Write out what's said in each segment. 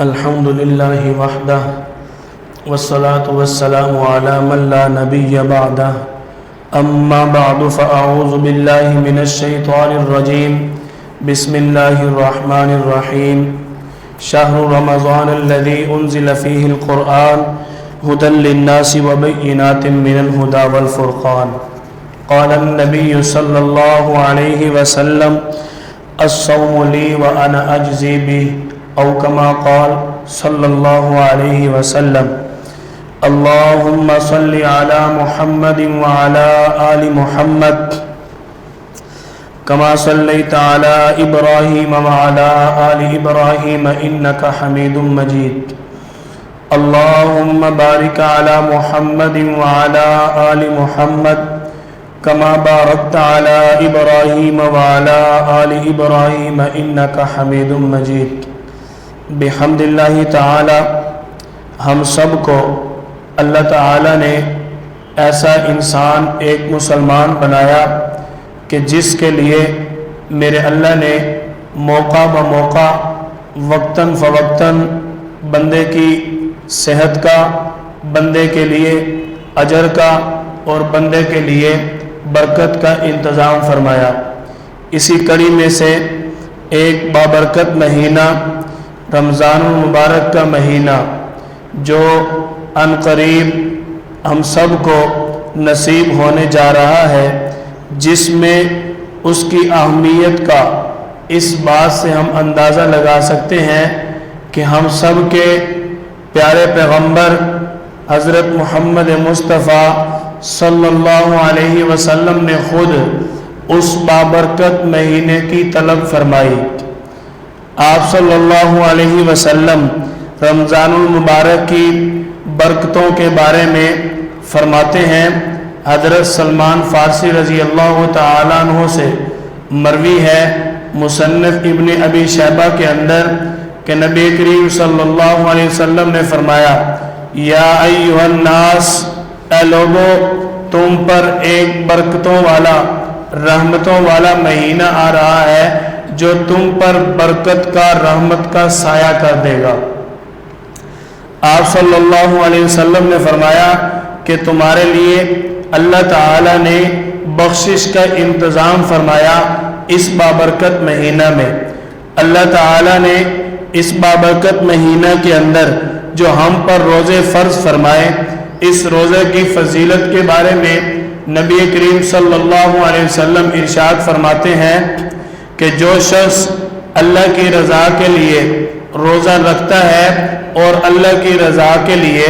الحمد لله وحده والصلاة والسلام على من لا نبي بعده أما بعد فأعوذ بالله من الشيطان الرجيم بسم الله الرحمن الرحيم شهر رمضان الذي أنزل فيه القرآن هدى للناس وبينات من الهدى والفرقان قال النبي صلى الله عليه وسلم الصوم لي وأنا أجزي به أو كما قال صلى الله عليه وسلم اللهم صل على محمد وعلى آل محمد كما صليت على إبراهيم وعلى آل إبراهيم إنك حميد مجيد اللهم بارك على محمد وعلى آل محمد كما باركت على إبراهيم وعلى آل إبراهيم إنك حميد مجيد بحمد اللہ تعالی ہم سب کو اللہ تعالی نے ایسا انسان ایک مسلمان بنایا کہ جس کے لیے میرے اللہ نے موقع بموقع وقتاً فوقتاً بندے کی صحت کا، بندے کے لیے اجر کا اور بندے کے لیے برکت کا انتظام فرمایا۔ اسی کڑی میں سے ایک بابرکت مہینہ رمضان المبارک کا مہینہ جو ان قریب ہم سب کو نصیب ہونے جا رہا ہے، جس میں اس کی اہمیت کا اس بات سے ہم اندازہ لگا سکتے ہیں کہ ہم سب کے پیارے پیغمبر حضرت محمد مصطفیٰ صلی اللہ علیہ وسلم نے خود اس بابرکت مہینے کی طلب فرمائی۔ آپ صلی اللہ علیہ وسلم رمضان المبارک کی برکتوں کے بارے میں فرماتے ہیں۔ حضرت سلمان فارسی رضی اللہ تعالیٰ عنہ سے مروی ہے مصنف ابن ابی شیبہ کے اندر کہ نبی کریم صلی اللہ علیہ وسلم نے فرمایا یا ایھا الناس، اے لوگو، تم پر ایک برکتوں والا، رحمتوں والا مہینہ آ رہا ہے جو تم پر برکت کا، رحمت کا سایہ کر دے گا۔ آپ صلی اللہ علیہ وسلم نے فرمایا کہ تمہارے لیے اللہ تعالیٰ نے بخشش کا انتظام فرمایا اس بابرکت مہینہ میں۔ اللہ تعالیٰ نے اس بابرکت مہینہ کے اندر جو ہم پر روزے فرض فرمائے، اس روزے کی فضیلت کے بارے میں نبی کریم صلی اللہ علیہ وسلم ارشاد فرماتے ہیں کہ جو شخص اللہ کی رضا کے لیے روزہ رکھتا ہے اور اللہ کی رضا کے لیے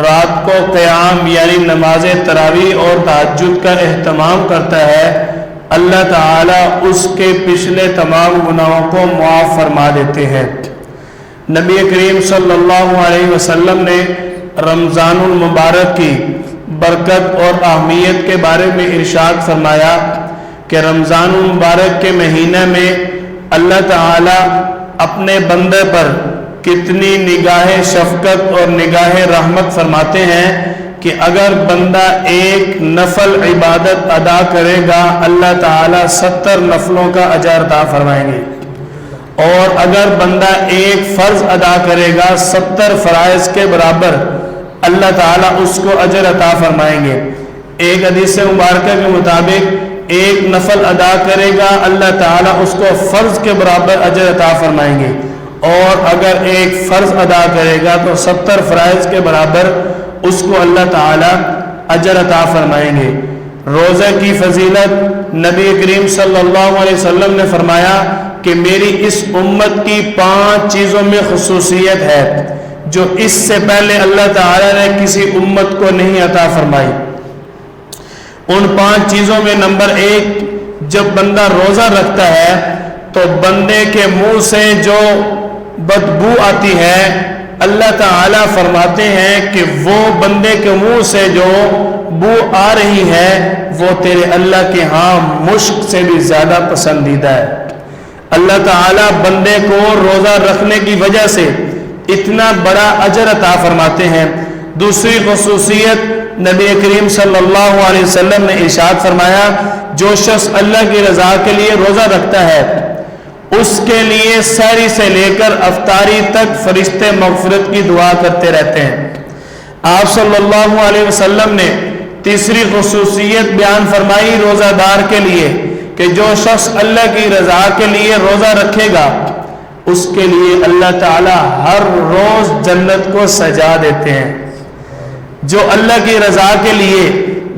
رات کو قیام یعنی نماز تراویح اور تہجد کا اہتمام کرتا ہے، اللہ تعالیٰ اس کے پچھلے تمام گناہوں کو معاف فرما دیتے ہیں۔ نبی کریم صلی اللہ علیہ وسلم نے رمضان المبارک کی برکت اور اہمیت کے بارے میں ارشاد فرمایا کہ رمضان المبارک کے مہینہ میں اللہ تعالیٰ اپنے بندے پر کتنی نگاہ شفقت اور نگاہ رحمت فرماتے ہیں کہ اگر بندہ ایک نفل عبادت ادا کرے گا اللہ تعالیٰ 70 نفلوں کا اجر عطا فرمائیں گے، اور اگر بندہ ایک فرض ادا کرے گا 70 فرائض کے برابر اللہ تعالیٰ اس کو اجر عطا فرمائیں گے۔ ایک حدیث مبارکہ کے مطابق ایک نفل ادا کرے گا اللہ تعالیٰ اس کو فرض کے برابر اجر عطا فرمائیں گے، اور اگر ایک فرض ادا کرے گا تو 70 فرائض کے برابر اس کو اللہ تعالیٰ اجر عطا فرمائیں گے۔ روزہ کی فضیلت نبی کریم صلی اللہ علیہ وسلم نے فرمایا کہ میری اس امت کی 5 چیزوں میں خصوصیت ہے جو اس سے پہلے اللہ تعالیٰ نے کسی امت کو نہیں عطا فرمائی۔ ان 5 چیزوں میں نمبر 1، جب بندہ روزہ رکھتا ہے تو بندے کے منہ سے جو بدبو آتی ہے اللہ تعالیٰ فرماتے ہیں کہ وہ بندے کے منہ سے جو بو آ رہی ہے وہ تیرے اللہ کے ہاں مشک سے بھی زیادہ پسندیدہ ہے۔ اللہ تعالیٰ بندے کو روزہ رکھنے کی وجہ سے اتنا بڑا اجر عطا فرماتے ہیں۔ دوسری خصوصیت نبی کریم صلی اللہ علیہ وسلم نے ارشاد فرمایا جو شخص اللہ کی رضا کے لیے روزہ رکھتا ہے اس کے لیے سحری سے لے کر افطاری تک فرشتے مغفرت کی دعا کرتے رہتے ہیں۔ آپ صلی اللہ علیہ وسلم نے تیسری خصوصیت بیان فرمائی روزہ دار کے لیے کہ جو شخص اللہ کی رضا کے لیے روزہ رکھے گا اس کے لیے اللہ تعالی ہر روز جنت کو سجا دیتے ہیں۔ جو اللہ کی رضا کے لیے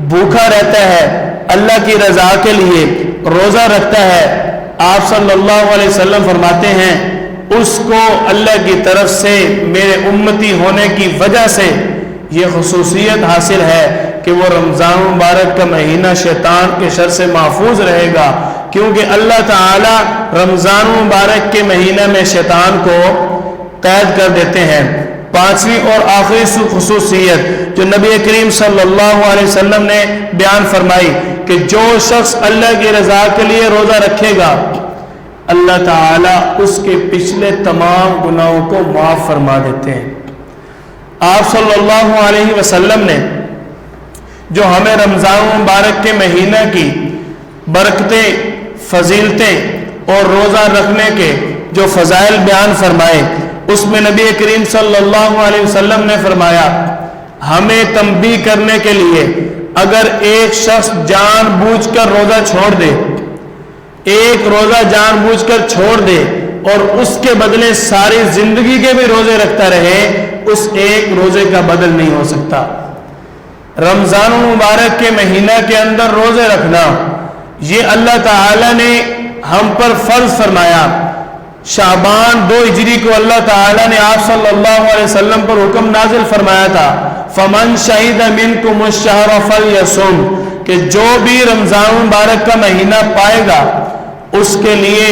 بھوکا رہتا ہے، اللہ کی رضا کے لیے روزہ رکھتا ہے، آپ صلی اللہ علیہ وسلم فرماتے ہیں اس کو اللہ کی طرف سے میرے امتی ہونے کی وجہ سے یہ خصوصیت حاصل ہے کہ وہ رمضان مبارک کا مہینہ شیطان کے شر سے محفوظ رہے گا، کیونکہ اللہ تعالی رمضان مبارک کے مہینہ میں شیطان کو قید کر دیتے ہیں۔ پانچویں اور آخری خصوصیت جو نبی کریم صلی اللہ علیہ وسلم نے بیان فرمائی کہ جو شخص اللہ کی رضا کے لیے روزہ رکھے گا اللہ تعالیٰ اس کے پچھلے تمام گناہوں کو معاف فرما دیتے ہیں۔ آپ صلی اللہ علیہ وسلم نے جو ہمیں رمضان مبارک کے مہینہ کی برکتیں، فضیلتیں اور روزہ رکھنے کے جو فضائل بیان فرمائے اس میں نبی کریم صلی اللہ علیہ وسلم نے فرمایا ہمیں تنبیہ کرنے کے لیے اگر ایک شخص جان بوجھ کر روزہ چھوڑ دے، ایک روزہ جان بوجھ کر چھوڑ دے اور اس کے بدلے ساری زندگی کے بھی روزے رکھتا رہے، اس ایک روزے کا بدل نہیں ہو سکتا۔ رمضان مبارک کے مہینہ کے اندر روزے رکھنا یہ اللہ تعالی نے ہم پر فرض فرمایا۔ شعبان 2 ہجری کو اللہ تعالی نے آپ صلی اللہ علیہ وسلم پر حکم نازل فرمایا تھا فَمَنْ شَهِدَ مِنْكُمُ الشَّهْرَ فَلْيَصُمْ کہ جو بھی رمضان مبارک کا مہینہ پائے گا اس کے لیے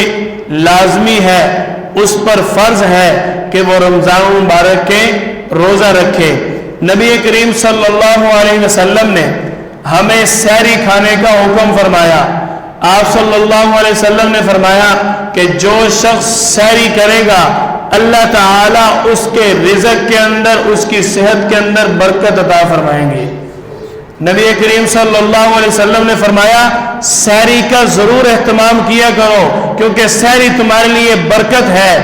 لازمی ہے، اس پر فرض ہے کہ وہ رمضان مبارک کے روزہ رکھے۔ نبی کریم صلی اللہ علیہ وسلم نے ہمیں سحری کھانے کا حکم فرمایا۔ آپ صلی اللہ علیہ وسلم نے فرمایا کہ جو شخص سحری کرے گا اللہ تعالیٰ اس کے رزق کے اندر، اس کی صحت کے اندر برکت عطا فرمائیں گے۔ نبی کریم صلی اللہ علیہ وسلم نے فرمایا سحری کا ضرور اہتمام کیا کرو کیونکہ سحری تمہارے لیے برکت ہے،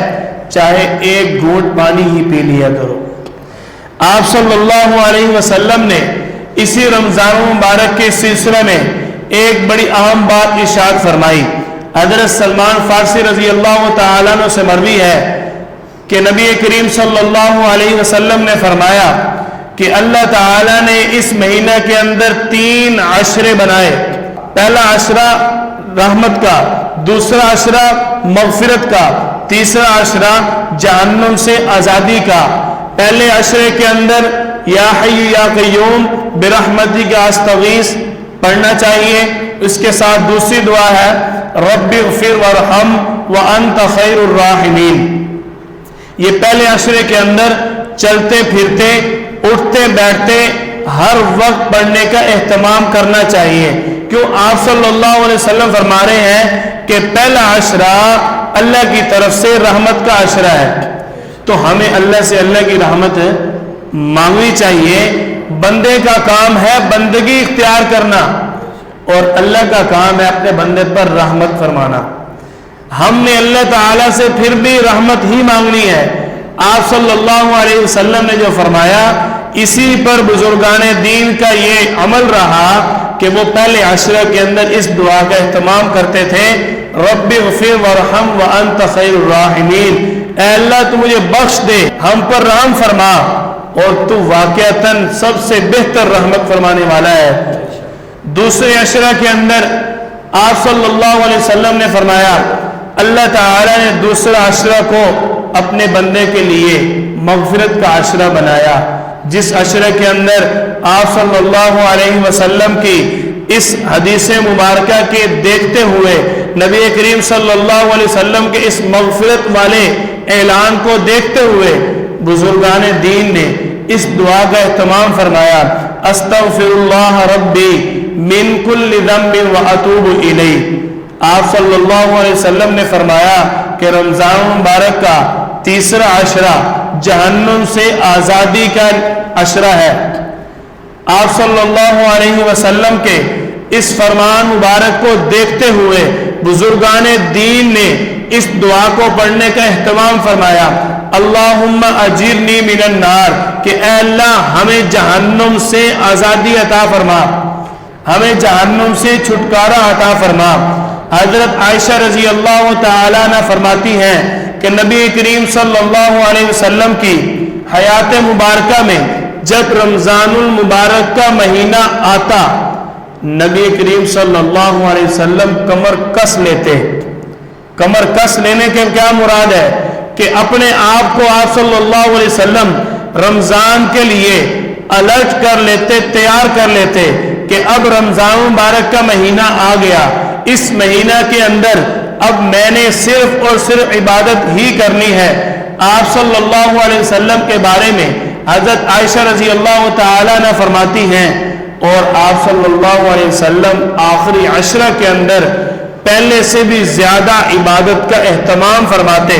چاہے ایک گھونٹ پانی ہی پی لیا کرو۔ آپ صلی اللہ علیہ وسلم نے اسی رمضان مبارک کے سلسلے میں ایک بڑی اہم بات ارشاد فرمائی۔ حضرت سلمان فارسی رضی اللہ تعالیٰ عنہ سے مروی ہے کہ نبی کریم صلی اللہ علیہ وسلم نے فرمایا کہ اللہ تعالیٰ نے اس مہینہ کے اندر 3 عشرے بنائے۔ پہلا عشرہ رحمت کا، دوسرا عشرہ مغفرت کا، تیسرا عشرہ جہنم سے آزادی کا۔ پہلے عشرے کے اندر یا حی یا قیوم برحمتک استغیث پڑھنا چاہیے، اس کے ساتھ دوسری دعا ہے رب اغفر وارحم وانت خیر الراحمین۔ یہ پہلے عشرے کے اندر چلتے پھرتے، اٹھتے بیٹھتے ہر وقت پڑھنے کا اہتمام کرنا چاہیے، کیوں آپ صلی اللہ علیہ وسلم فرما رہے ہیں کہ پہلا عشرہ اللہ کی طرف سے رحمت کا عشرہ ہے، تو ہمیں اللہ سے اللہ کی رحمت مانگنی چاہیے۔ بندے کا کام ہے بندگی اختیار کرنا اور اللہ کا کام ہے اپنے بندے پر رحمت فرمانا۔ ہم نے اللہ تعالیٰ سے پھر بھی رحمت ہی مانگنی ہے۔ آپ صلی اللہ علیہ وسلم نے جو فرمایا اسی پر بزرگان دین کا یہ عمل رہا کہ وہ پہلے عشرہ کے اندر اس دعا کا اہتمام کرتے تھے رب اغفر وارحم وانت خیر الراحمین، اے اللہ تو مجھے بخش دے، ہم پر رحم فرما اور تو واقعتاً سب سے بہتر رحمت فرمانے والا ہے۔ دوسرے عشرہ کے اندر آپ صلی اللہ علیہ وسلم نے فرمایا اللہ تعالی نے دوسرا عشرہ کو اپنے بندے کے لیے مغفرت کا عشرہ بنایا، جس عشرہ کے اندر آپ صلی اللہ علیہ وسلم کی اس حدیث مبارکہ کے دیکھتے ہوئے نبی کریم صلی اللہ علیہ وسلم کے اس مغفرت والے اعلان کو دیکھتے ہوئے بزرگان دین نے اس دعا کا اہتمام فرمایا استغفر اللہ ربی من کل ذنب واتوب الیہ۔ آپ صلی اللہ علیہ وسلم نے فرمایا کہ رمضان مبارک کا تیسرا عشرہ جہنم سے آزادی کا عشرہ ہے۔ آپ صلی اللہ علیہ وسلم کے اس فرمان مبارک کو دیکھتے ہوئے بزرگان دین نے اس دعا کو پڑھنے کا اہتمام فرمایا، اللہم اجرنی من النار، کہ اے اللہ ہمیں جہنم سے آزادی عطا فرما، ہمیں جہنم سے چھٹکارا عطا فرما۔ حضرت عائشہ رضی اللہ تعالیٰ عنہ فرماتی ہیں کہ نبی کریم صلی اللہ علیہ وسلم کی حیات مبارکہ میں جب رمضان المبارک کا مہینہ آتا، نبی کریم صلی اللہ علیہ وسلم کمر کس لیتے۔ کمر کس لینے کے کیا مراد ہے کہ اپنے آپ کو آپ صلی اللہ علیہ وسلم رمضان کے لیے الرٹ کر لیتے، تیار کر لیتے کہ اب رمضان مبارک کا مہینہ آ گیا، اس مہینہ کے اندر اب میں نے صرف اور صرف عبادت ہی کرنی ہے۔ آپ صلی اللہ علیہ وسلم کے بارے میں حضرت عائشہ رضی اللہ تعالیٰ نے فرماتی ہیں، اور آپ صلی اللہ علیہ وسلم آخری عشرہ کے اندر پہلے سے بھی زیادہ عبادت کا اہتمام فرماتے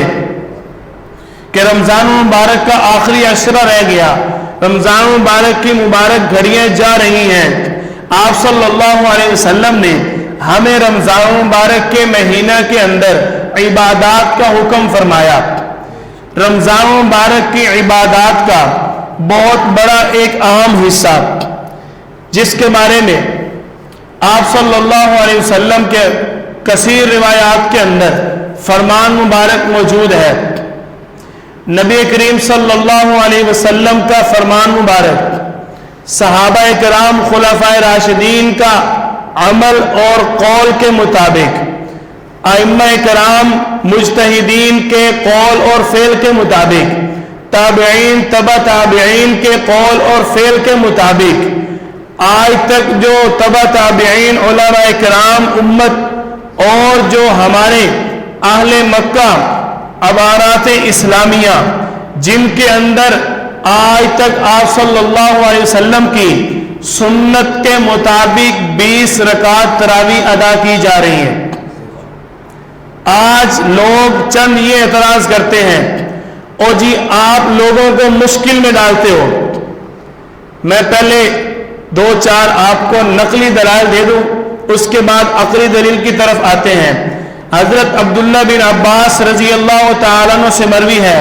کہ رمضان مبارک کا آخری عشرہ رہ گیا، رمضان مبارک کی مبارک گھڑیاں جا رہی ہیں۔ آپ صلی اللہ علیہ وسلم نے ہمیں رمضان مبارک کے مہینہ کے اندر عبادات کا حکم فرمایا۔ رمضان مبارک کی عبادات کا بہت بڑا ایک اہم حصہ جس کے بارے میں آپ صلی اللہ علیہ وسلم کے کثیر روایات کے اندر فرمان مبارک موجود ہے۔ نبی کریم صلی اللہ علیہ وسلم کا فرمان مبارک صحابہ کرام خلفائے راشدین کا عمل اور قول کے مطابق، ائمہ کرام مجتہدین کے قول اور فعل کے مطابق، تابعین تبع تابعین کے قول اور فعل کے مطابق، آج تک جو تبع تابعین علماء کرام امت اور جو ہمارے اہل مکہ عبارات اسلامیہ جن کے اندر آج تک آپ صلی اللہ علیہ وسلم کی سنت کے مطابق 20 رکعت تراویح ادا کی جا رہی ہیں۔ آج لوگ چند یہ اعتراض کرتے ہیں، اور جی آپ لوگوں کو مشکل میں ڈالتے ہو۔ میں پہلے 2-4 آپ کو نقلی دلائل دے دوں، اس کے بعد عقلی دلیل کی طرف آتے ہیں۔ حضرت عبداللہ بن عباس رضی اللہ تعالیٰ عنہ سے مروی ہے،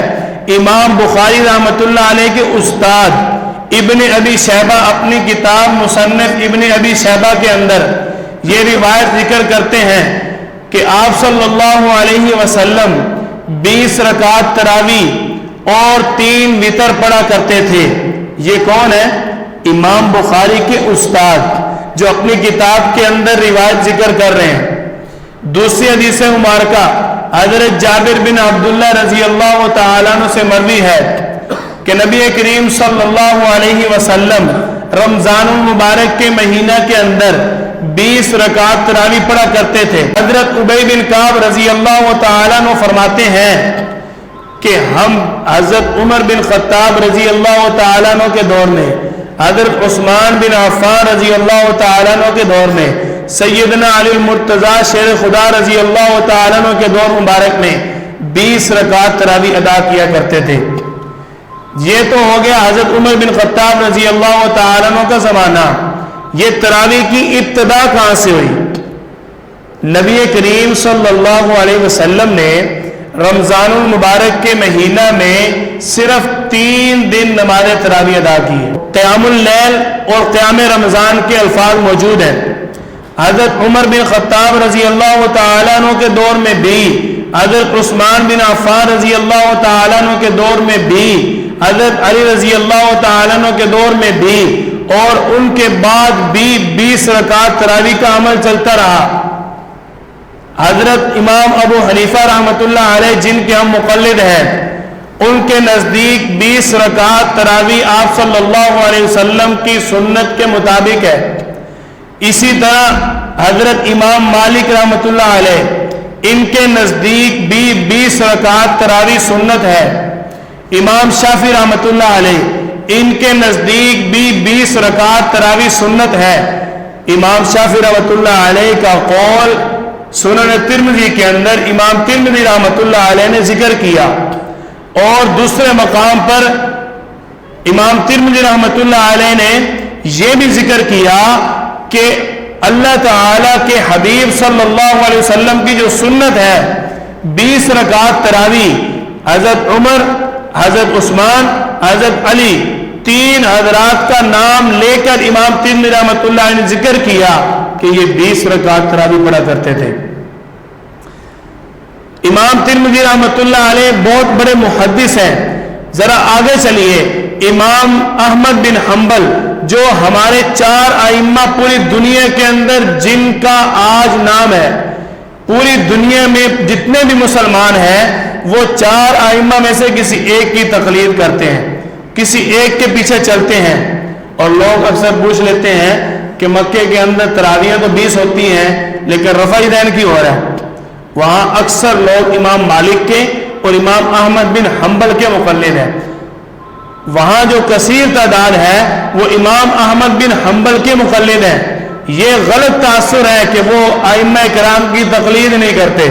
امام بخاری رحمۃ اللہ علیہ کے استاد ابن ابی شیبہ اپنی کتاب مصنف ابن ابی شیبہ کے اندر یہ روایت ذکر کرتے ہیں کہ آپ صلی اللہ علیہ وسلم 20 رکعت تراویح اور 3 وتر پڑھا کرتے تھے۔ یہ کون ہے؟ امام بخاری کے استاد جو اپنی کتاب کے اندر روایت ذکر کر رہے ہیں۔ دوسری حدیث مبارکہ حضرت جابر بن عبداللہ رضی اللہ تعالیٰ عنہ سے مروی ہے کہ نبی کریم صلی اللہ علیہ وسلم رمضان المبارک کے مہینہ کے اندر 20 رکعت تراویح پڑھا کرتے تھے۔ حضرت ابی بن کعب رضی اللہ تعالیٰ عنہ فرماتے ہیں کہ ہم حضرت عمر بن خطاب رضی اللہ تعالیٰ عنہ کے دور میں، حضرت عثمان بن عفان رضی اللہ تعالیٰ عنہ کے دور میں، سیدنا علی المرتضیٰ شیر خدا رضی اللہ تعالیٰ عنہ کے دور مبارک میں 20 رکعت تراویح ادا کیا کرتے تھے۔ یہ تو ہو گیا حضرت عمر بن خطاب رضی اللہ تعالیٰ عنہ کا زمانہ۔ یہ تراویح کی ابتدا کہاں سے ہوئی؟ نبی کریم صلی اللہ علیہ وسلم نے رمضان المبارک کے مہینہ میں صرف 3 دن نماز تراویح ادا کی ہے۔ قیام اللیل اور قیام رمضان کے الفاظ موجود ہیں۔ حضرت عمر بن خطاب رضی اللہ تعالیٰ عنہ کے دور میں بھی، حضرت عثمان بن عفان رضی اللہ تعالیٰ عنہ کے دور میں بھی، حضرت علی رضی اللہ تعالیٰ عنہ کے دور میں بھی، اور ان کے بعد بھی 20 رکعت تراویح کا عمل چلتا رہا۔ حضرت امام ابو حنیفہ رحمۃ اللہ علیہ جن کے ہم مقلد ہیں، ان کے نزدیک 20 رکعت تراویح آپ صلی اللہ علیہ وسلم کی سنت کے مطابق ہے۔ اسی طرح حضرت امام مالک رحمۃ اللہ علیہ ان کے نزدیک بھی 20 رکعت تراویح سنت ہے۔ امام شافعی رحمۃ اللہ علیہ ان کے نزدیک بھی 20 رکعت تراویح سنت ہے۔ امام شافعی رحمۃ اللہ علیہ کا قول سنن ترمذی کے اندر امام ترمذی رحمۃ اللہ علیہ نے ذکر کیا، اور دوسرے مقام پر امام ترمذی رحمۃ اللہ علیہ نے یہ بھی ذکر کیا کہ اللہ تعالیٰ کے حبیب صلی اللہ علیہ وسلم کی جو سنت ہے 20 رکعت تراوی حضرت عمر، حضرت عثمان، حضرت علی، 3 حضرات کا نام لے کر امام ترمذی رحمۃ اللہ علیہ نے ذکر کیا کہ یہ 20 رکعت تراوی پڑھا کرتے تھے۔ امام ترمذی رحمۃ اللہ علیہ بہت بڑے محدث ہیں۔ ذرا آگے چلیے، امام احمد بن حنبل جو ہمارے 4 ائمہ پوری دنیا کے اندر جن کا آج نام ہے، پوری دنیا میں جتنے بھی مسلمان ہیں وہ 4 ائمہ میں سے کسی ایک کی تقلید کرتے ہیں، کسی ایک کے پیچھے چلتے ہیں۔ اور لوگ اکثر پوچھ لیتے ہیں کہ مکے کے اندر تراویحیں تو 20 ہوتی ہیں لیکن رفع دین کی ہو رہا ہے؟ وہاں اکثر لوگ امام مالک کے اور امام احمد بن حنبل کے مقلد ہیں، وہاں جو کثیر تعداد ہے وہ امام احمد بن حنبل کے مقلد ہیں۔ یہ غلط تاثر ہے کہ وہ ائمہ کرام کی تقلید نہیں کرتے۔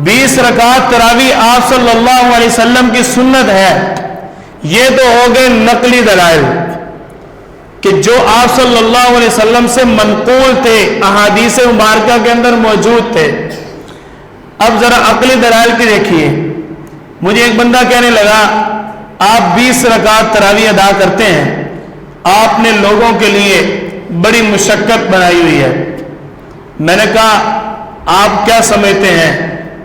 20 رکعت تراویح آپ صلی اللہ علیہ وسلم کی سنت ہے۔ یہ تو ہو گئے نقلی دلائل کہ جو آپ صلی اللہ علیہ وسلم سے منقول تھے، احادیث مبارکہ کے اندر موجود تھے۔ اب ذرا عقلی دلائل کی دیکھیے۔ مجھے ایک بندہ کہنے لگا آپ 20 رکعت تراویح ادا کرتے ہیں، آپ نے لوگوں کے لیے بڑی مشقت بنائی ہوئی ہے۔ میں نے کہا آپ کیا سمجھتے ہیں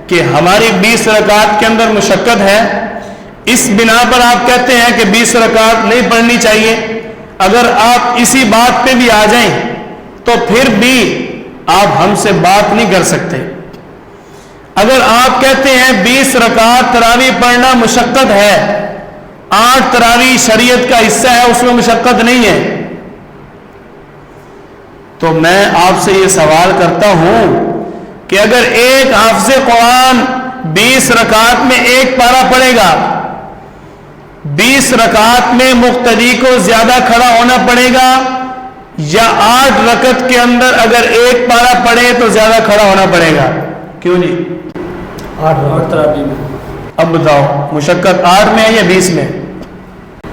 کہ ہماری 20 رکعت کے اندر مشقت ہے؟ اس بنا پر آپ کہتے ہیں کہ 20 رکعت نہیں پڑھنی چاہیے؟ اگر آپ اسی بات پہ بھی آ جائیں تو پھر بھی آپ ہم سے بات نہیں کر سکتے۔ اگر آپ کہتے ہیں 20 رکعت تراویح پڑھنا مشقت ہے، 8 تراویح شریعت کا حصہ ہے، اس میں مشقت نہیں ہے، تو میں آپ سے یہ سوال کرتا ہوں کہ اگر ایک حافظ قرآن 20 رکعت میں 1 پارہ پڑھے گا، 20 رکعت میں مقتدی کو زیادہ کھڑا ہونا پڑے گا یا 8 رکعت کے اندر اگر 1 پارہ پڑھے تو زیادہ کھڑا ہونا پڑے گا؟ کیوں جی؟ 8 تراویح میں۔ اب بتاؤ مشقت 8 میں ہے یا 20 میں؟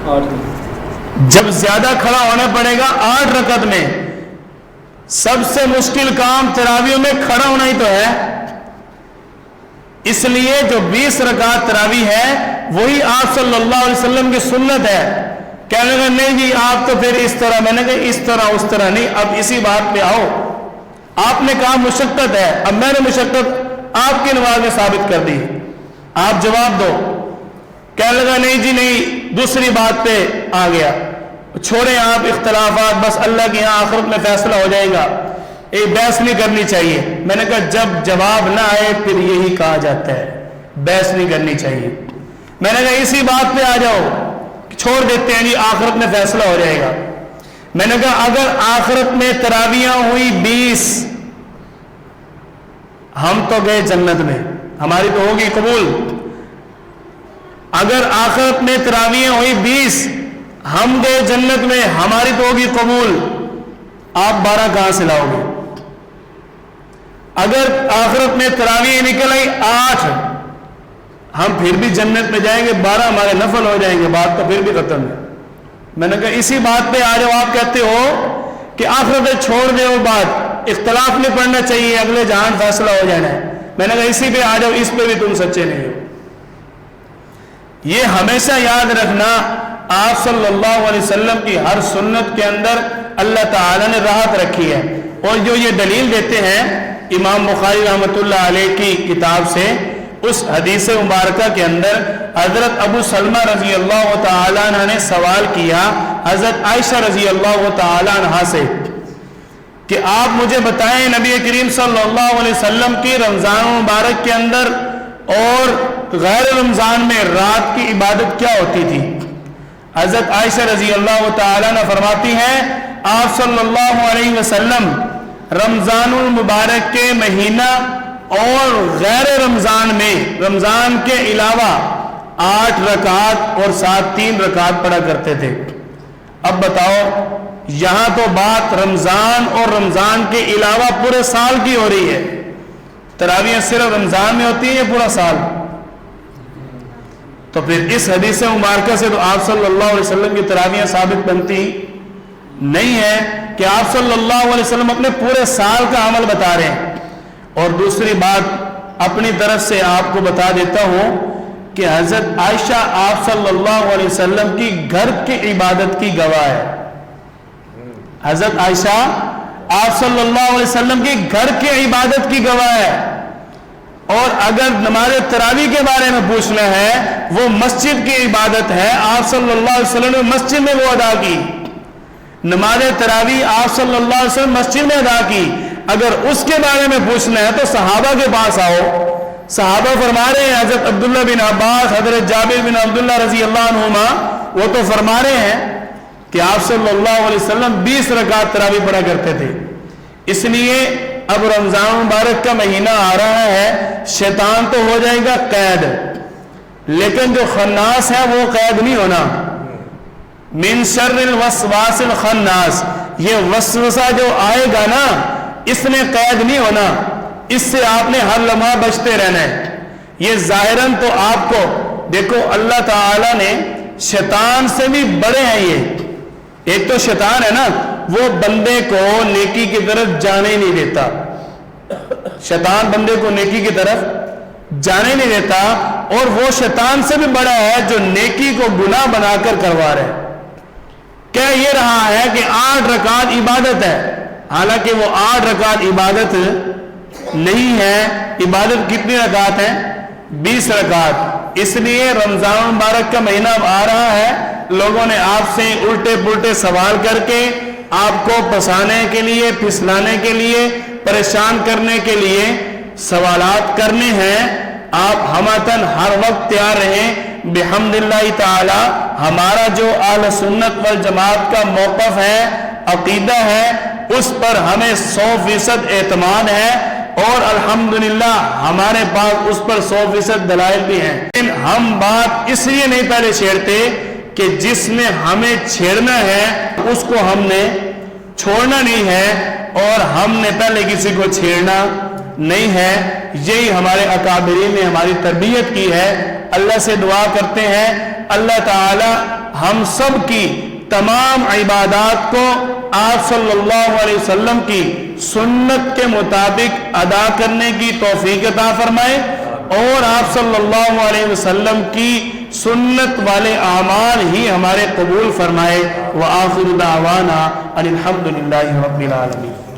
8 میں۔ جب زیادہ کھڑا ہونا پڑے گا 8 رکعت میں، سب سے مشکل کام تراویح میں کھڑا ہونا ہی تو ہے۔ اس لیے جو 20 رکعت تراویح ہے وہی آپ صلی اللہ علیہ وسلم کی سنت ہے۔ کہنے لگا نہیں جی آپ تو پھر اس طرح، میں نے کہا اس طرح اس طرح نہیں، اب اسی بات پہ آؤ۔ آپ نے کہا مشقت ہے، اب میں نے مشقت آپ کی نماز میں ثابت کر دی، آپ جواب دو۔ کہنے لگا نہیں جی نہیں، دوسری بات پہ آ گیا، چھوڑیں آپ اختلافات، بس اللہ کے یہاں آخرت میں فیصلہ ہو جائے گا، ایک بحث نہیں کرنی چاہیے۔ میں نے کہا جب جواب نہ آئے پھر یہی کہا جاتا ہے بحث نہیں کرنی چاہیے۔ میں نے کہا اسی بات پہ آ جاؤ، چھوڑ دیتے ہیں جی آخرت میں فیصلہ ہو جائے گا۔ میں نے کہا اگر آخرت میں تراویحیں ہوئی 20، ہم تو گئے جنت میں، ہماری تو ہوگی قبول۔ اگر آخرت میں تراویحیں ہوئی 20، ہم گئے جنت میں، ہماری تو ہوگی قبول، آپ 12 کہاں سے لاؤ گے؟ اگر آخرت میں تراویح نکل آئی 8، ہم پھر بھی جنت میں جائیں گے، 12 ہمارے نفل ہو جائیں گے، بات تو پھر بھی ختم ہے۔ میں نے کہا اسی بات پہ آ جاؤ، آپ کہتے ہو کہ آخرت چھوڑ دے وہ بات، اختلاف نہیں پڑھنا چاہیے، اگلے جہان فیصلہ ہو جانا ہے۔ میں نے کہا اسی پہ آ جاؤ، اس پہ بھی تم سچے نہیں ہو۔ یہ ہمیشہ یاد رکھنا، آپ صلی اللہ علیہ وسلم کی ہر سنت کے اندر اللہ تعالی نے راحت رکھی ہے۔ اور جو یہ دلیل دیتے ہیں امام بخاری رحمۃ اللہ علیہ کی کتاب سے، اس حدیث مبارکہ کے اندر حضرت ابو سلمہ رضی اللہ تعالی عنہ نے سوال کیا حضرت عائشہ رضی اللہ تعالی عنہ سے کہ آپ مجھے بتائیں نبی کریم صلی اللہ علیہ وسلم کی رمضان مبارک کے اندر اور غیر رمضان میں رات کی عبادت کیا ہوتی تھی؟ حضرت عائشہ رضی اللہ تعالی عنہ فرماتی ہیں آپ صلی اللہ علیہ وسلم رمضان المبارک کے مہینہ اور غیر رمضان میں، رمضان کے علاوہ 8 رکعات اور ساتھ 3 رکعات پڑھا کرتے تھے۔ اب بتاؤ یہاں تو بات رمضان اور رمضان کے علاوہ پورے سال کی ہو رہی ہے، تراویح صرف رمضان میں ہوتی ہے یا پورا سال؟ تو پھر اس حدیث مبارکہ سے تو آپ صلی اللہ علیہ وسلم کی تراویح ثابت بنتی نہیں ہے کہ آپ صلی اللہ علیہ وسلم اپنے پورے سال کا عمل بتا رہے ہیں۔ اور دوسری بات اپنی طرف سے آپ کو بتا دیتا ہوں کہ حضرت عائشہ آپ صلی اللہ علیہ وسلم کی گھر کی عبادت کی گواہ ہے. حضرت عائشہ آپ صلی اللہ علیہ وسلم کی گھر کی عبادت کی گواہ ہے. اور اگر نماز تراویح کے بارے میں پوچھنا ہے وہ مسجد کی عبادت ہے. آپ صلی اللہ علیہ وسلم نے مسجد میں وہ ادا کی. نماز تراویح آپ صلی اللہ علیہ وسلم مسجد میں ادا کی. اگر اس کے بارے میں پوچھنا ہے تو صحابہ کے پاس آؤ. صحابہ فرما رہے ہیں, حضرت عبداللہ بن عباس, حضرت جابر بن عبداللہ رضی اللہ عنہما, وہ تو فرما رہے ہیں کہ آپ صلی اللہ علیہ وسلم 20 رکعت تراویح پڑھا کرتے تھے. اس لیے اب رمضان مبارک کا مہینہ آ رہا ہے, شیطان تو ہو جائے گا قید, لیکن جو خناس ہے وہ قید نہیں ہونا. من شر الوسواس الخناس, یہ وسوسہ جو آئے گا نا اس نے قید نہیں ہونا, اس سے آپ نے ہر لمحہ بچتے رہنا ہے. یہ ظاہراً تو آپ کو دیکھو اللہ تعالی نے شیطان سے بھی بڑے ہیں. یہ ایک تو شیطان ہے نا, وہ بندے کو نیکی کی طرف جانے ہی نہیں دیتا. شیطان بندے کو نیکی کی طرف جانے نہیں دیتا, اور وہ شیطان سے بھی بڑا ہے جو نیکی کو گناہ بنا کر کروا رہے. کہہ یہ رہا ہے کہ 8 رکعت عبادت ہے, حالانکہ وہ 8 رکعت عبادت نہیں ہے. عبادت کتنی رکعت ہیں؟ 20 رکعت. اس لیے رمضان مبارک کا مہینہ اب آ رہا ہے, لوگوں نے آپ سے الٹے پلٹے سوال کر کے آپ کو پھنسانے کے لیے, پھسلانے کے لیے, پریشان کرنے کے لیے سوالات کرنے ہیں. آپ ہمتاً ہر وقت تیار رہیں. بحمد اللہ تعالی ہمارا جو اہل سنت والجماعت کا موقف ہے, عقیدہ ہے, اس پر ہمیں 100% اعتماد ہے, اور الحمدللہ ہمارے پاس اس پر 100% دلائل بھی ہیں. لیکن ہم بات اس لیے نہیں پہلے چھیڑتے کہ جس نے ہمیں چھیڑنا ہے اس کو ہم نے چھوڑنا نہیں ہے, اور ہم نے پہلے کسی کو چھیڑنا نہیں ہے. یہی ہمارے اکابرین نے ہماری تربیت کی ہے. اللہ سے دعا کرتے ہیں اللہ تعالی ہم سب کی تمام عبادات کو آپ صلی اللہ علیہ وسلم کی سنت کے مطابق ادا کرنے کی توفیق عطا فرمائے, اور آپ صلی اللہ علیہ وسلم کی سنت والے اعمال ہی ہمارے قبول فرمائے. وآخر دعوانا ان الحمد للہ رب العالمین.